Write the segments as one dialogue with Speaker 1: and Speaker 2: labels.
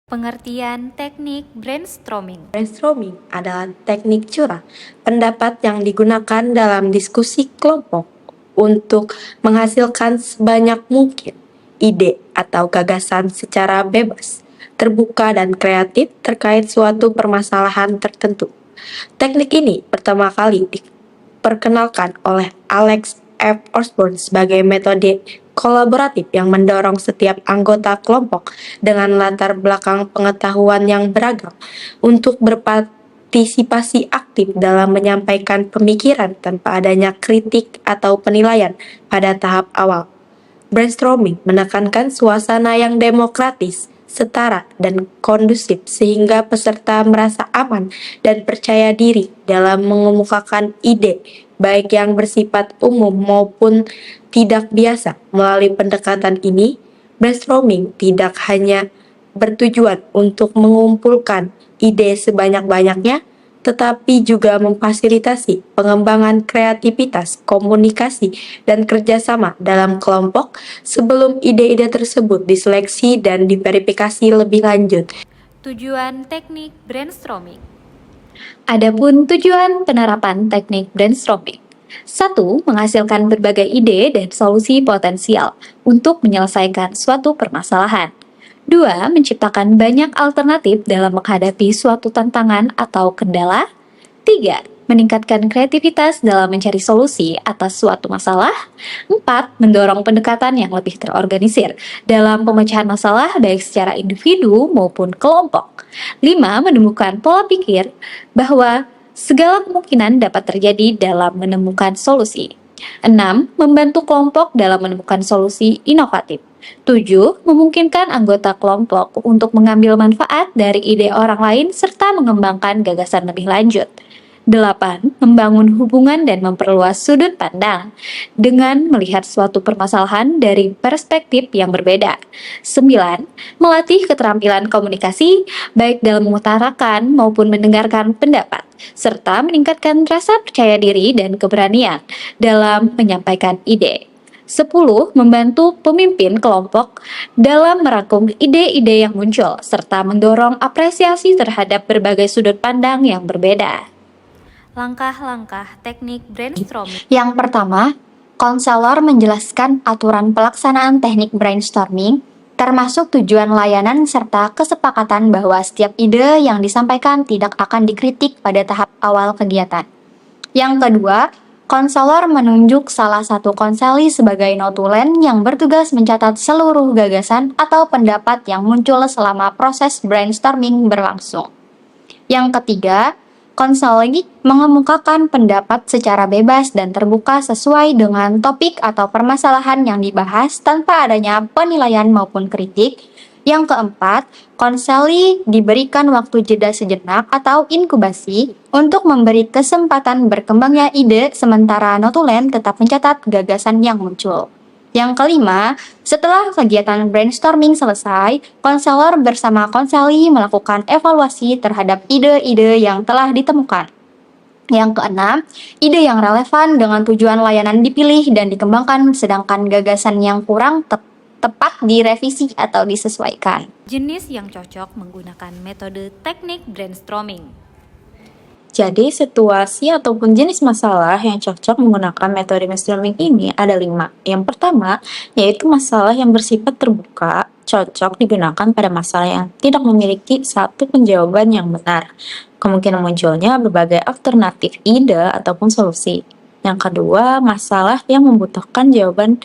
Speaker 1: Pengertian teknik brainstorming.
Speaker 2: Brainstorming adalah teknik curah pendapat yang digunakan dalam diskusi kelompok untuk menghasilkan sebanyak mungkin ide atau gagasan secara bebas, terbuka dan kreatif terkait suatu permasalahan tertentu. Teknik ini pertama kali diperkenalkan oleh Alex F. Osborne sebagai metode kolaboratif yang mendorong setiap anggota kelompok dengan latar belakang pengetahuan yang beragam untuk berpartisipasi aktif dalam menyampaikan pemikiran tanpa adanya kritik atau penilaian pada tahap awal. Brainstorming menekankan suasana yang demokratis, setara, dan kondusif sehingga peserta merasa aman dan percaya diri dalam mengemukakan ide, baik yang bersifat umum maupun tidak biasa. Melalui pendekatan ini, brainstorming tidak hanya bertujuan untuk mengumpulkan ide sebanyak-banyaknya, tetapi juga memfasilitasi pengembangan kreativitas, komunikasi, dan kerjasama dalam kelompok sebelum ide-ide tersebut diseleksi dan diverifikasi lebih lanjut.
Speaker 1: Tujuan teknik brainstorming.
Speaker 3: Adapun tujuan penerapan teknik brainstorming. 1. Menghasilkan berbagai ide dan solusi potensial untuk menyelesaikan suatu permasalahan. 2. Menciptakan banyak alternatif dalam menghadapi suatu tantangan atau kendala. 3. Meningkatkan kreativitas dalam mencari solusi atas suatu masalah. 4. Mendorong pendekatan yang lebih terorganisir dalam pemecahan masalah baik secara individu maupun kelompok. 5. Menemukan pola pikir bahwa segala kemungkinan dapat terjadi dalam menemukan solusi. 6. Membantu kelompok dalam menemukan solusi inovatif. 7. Memungkinkan anggota kelompok untuk mengambil manfaat dari ide orang lain serta mengembangkan gagasan lebih lanjut. 8. Membangun hubungan dan memperluas sudut pandang dengan melihat suatu permasalahan dari perspektif yang berbeda. 9. Melatih keterampilan komunikasi baik dalam mengutarakan maupun mendengarkan pendapat, serta meningkatkan rasa percaya diri dan keberanian dalam menyampaikan ide. 10. Membantu pemimpin kelompok dalam merangkum ide-ide yang muncul, serta mendorong apresiasi terhadap berbagai sudut pandang yang berbeda.
Speaker 1: Langkah-langkah teknik brainstorming.
Speaker 3: Yang pertama, konselor menjelaskan aturan pelaksanaan teknik brainstorming, termasuk tujuan layanan serta kesepakatan bahwa setiap ide yang disampaikan tidak akan dikritik pada tahap awal kegiatan. Yang kedua, konselor menunjuk salah satu konseli sebagai notulen yang bertugas mencatat seluruh gagasan atau pendapat yang muncul selama proses brainstorming berlangsung. Yang ketiga, konseli mengemukakan pendapat secara bebas dan terbuka sesuai dengan topik atau permasalahan yang dibahas tanpa adanya penilaian maupun kritik. Yang keempat, konseli diberikan waktu jeda sejenak atau inkubasi untuk memberi kesempatan berkembangnya ide sementara notulen tetap mencatat gagasan yang muncul. Yang kelima, setelah kegiatan brainstorming selesai, konselor bersama konseli melakukan evaluasi terhadap ide-ide yang telah ditemukan. Yang keenam, ide yang relevan dengan tujuan layanan dipilih dan dikembangkan, sedangkan gagasan yang kurang tepat direvisi atau disesuaikan.
Speaker 1: Jenis yang cocok menggunakan metode teknik brainstorming.
Speaker 2: Jadi, situasi ataupun jenis masalah yang cocok menggunakan metode brainstorming ini ada 5. Yang pertama, yaitu masalah yang bersifat terbuka, cocok digunakan pada masalah yang tidak memiliki satu penjawaban yang benar. Kemungkinan munculnya berbagai alternatif ide ataupun solusi. Yang kedua, masalah yang membutuhkan jawaban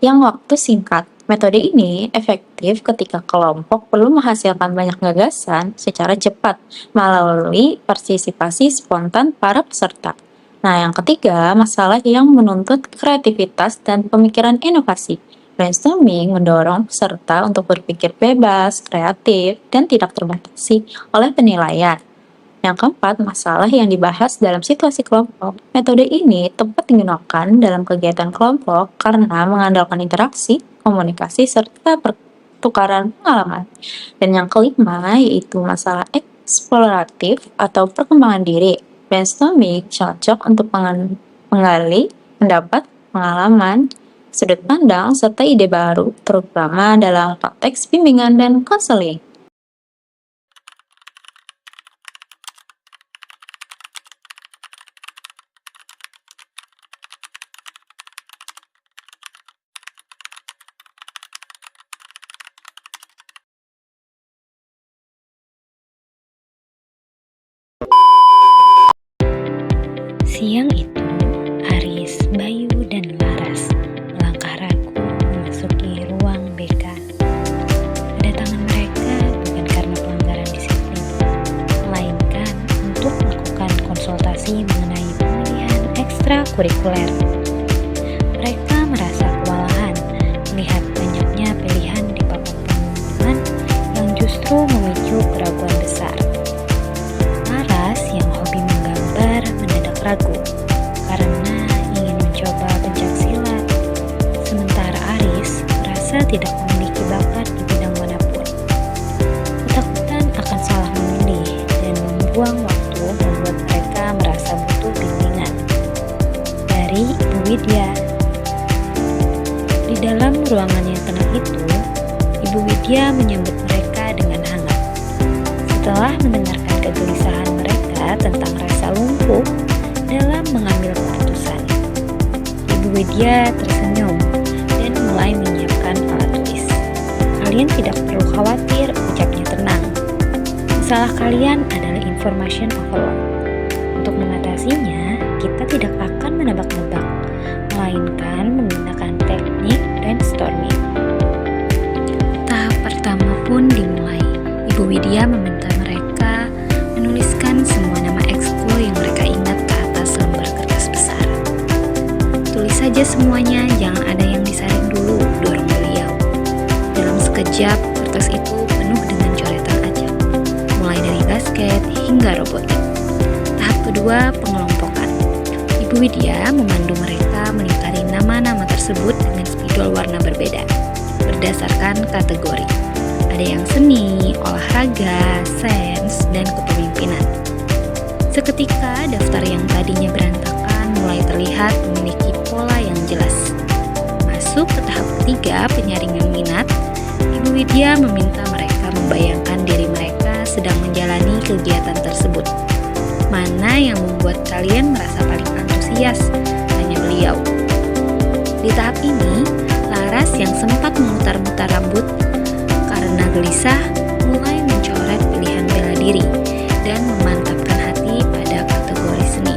Speaker 2: yang waktu singkat.
Speaker 3: Metode ini efektif ketika kelompok perlu menghasilkan banyak gagasan secara cepat melalui partisipasi spontan para peserta. Nah, yang ketiga, masalah yang menuntut kreativitas dan pemikiran inovasi. Brainstorming mendorong peserta untuk berpikir bebas, kreatif, dan tidak terbatasi oleh penilaian. Yang keempat, masalah yang dibahas dalam situasi kelompok. Metode ini tepat digunakan dalam kegiatan kelompok karena mengandalkan interaksi, komunikasi, serta pertukaran pengalaman. Dan yang kelima, yaitu masalah eksploratif atau perkembangan diri. Brainstorming cocok untuk menggali pendapat, pengalaman, sudut pandang, serta ide baru, terutama dalam konteks bimbingan dan konseling.
Speaker 1: Siang itu, Aris, Bayu, dan Laras melangkah ragu memasuki ruang BK. Kedatangan mereka bukan karena pelanggaran disiplin, melainkan untuk melakukan konsultasi mengenai pemilihan ekstrakurikuler. Mereka merasa kewalahan melihat banyaknya pilihan di papan pengumuman yang justru memicu keraguan besar. Laras yang hobi menggambar mendadak ragu karena ingin mencoba pencaksilat, sementara Aris merasa tidak memiliki bakat di bidang manapun. Ketakutan akan salah memilih dan membuang waktu membuat mereka merasa butuh bimbingan dari Ibu Widya. Di dalam ruangan yang tenang itu, Ibu Widya menyambut mereka dengan hangat. Setelah mendengarkan kegelisahan mereka tentang rasa lumpuh dalam mengambil keputusan, Ibu Widya tersenyum dan mulai menyiapkan alat tulis. Kalian tidak perlu khawatir, ucapnya tenang. Masalah kalian adalah information overload. Untuk mengatasinya, kita tidak akan menebak-nebak, melainkan menggunakan teknik brainstorming. Tahap pertama pun dimulai. Ibu Widya meminta mereka menuliskan semua nama ekskul yang mereka ingat ke atas lembar kertas besar. Tulis saja semuanya, jangan ada yang disaring dulu, dorong beliau. Dalam sekejap, kertas itu penuh dengan coretan acak, mulai dari basket hingga robotik. Tahap kedua, pengelompokan. Ibu Widya memandu mereka melingkari nama-nama tersebut dengan spidol warna berbeda, berdasarkan kategori. Ada yang seni, olahraga, sains, dan kepemimpinan. Seketika, daftar yang tadinya berantakan mulai terlihat memiliki pola yang jelas. Masuk ke tahap ketiga, penyaringan minat. Ibu Widya meminta mereka membayangkan diri mereka sedang menjalani kegiatan tersebut. Mana yang membuat kalian merasa paling antusias? Tanya beliau. Di tahap ini, Laras yang sempat memutar-mutar rambut karena gelisah mulai mencoret pilihan bela diri dan memantapkan hati pada kategori seni.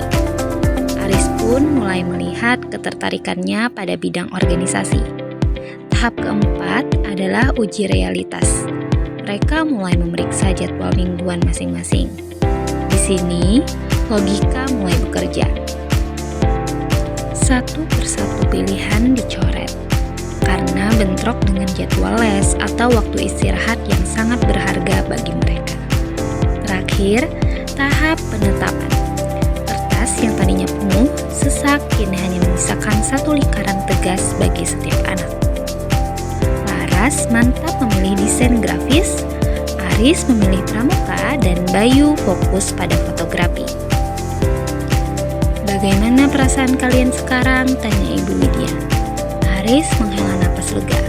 Speaker 1: Aris pun mulai melihat ketertarikannya pada bidang organisasi. Tahap keempat adalah uji realitas. Mereka mulai memeriksa jadwal mingguan masing-masing. Di sini, logika mulai bekerja. Satu persatu pilihan dicoret karena bentrok dengan jadwal les atau waktu istirahat yang sangat berharga bagi mereka. Terakhir, tahap penetapan. Kertas yang tadinya penuh, sesak kini hanya menyisakan satu lingkaran tegas bagi setiap anak. Laras mantap memilih desain grafis, Aris memilih pramuka, dan Bayu fokus pada fotografi. Bagaimana perasaan kalian sekarang? Tanya Ibu Widya. Aris menghela napas lega.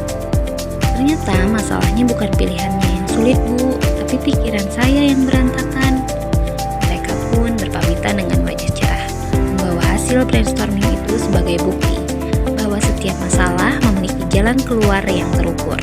Speaker 1: Ternyata masalahnya bukan pilihannya yang sulit, Bu, tapi pikiran saya yang berantakan. Mereka pun berpamitan dengan wajah cerah, membawa hasil brainstorming itu sebagai bukti bahwa setiap masalah memiliki jalan keluar yang terukur.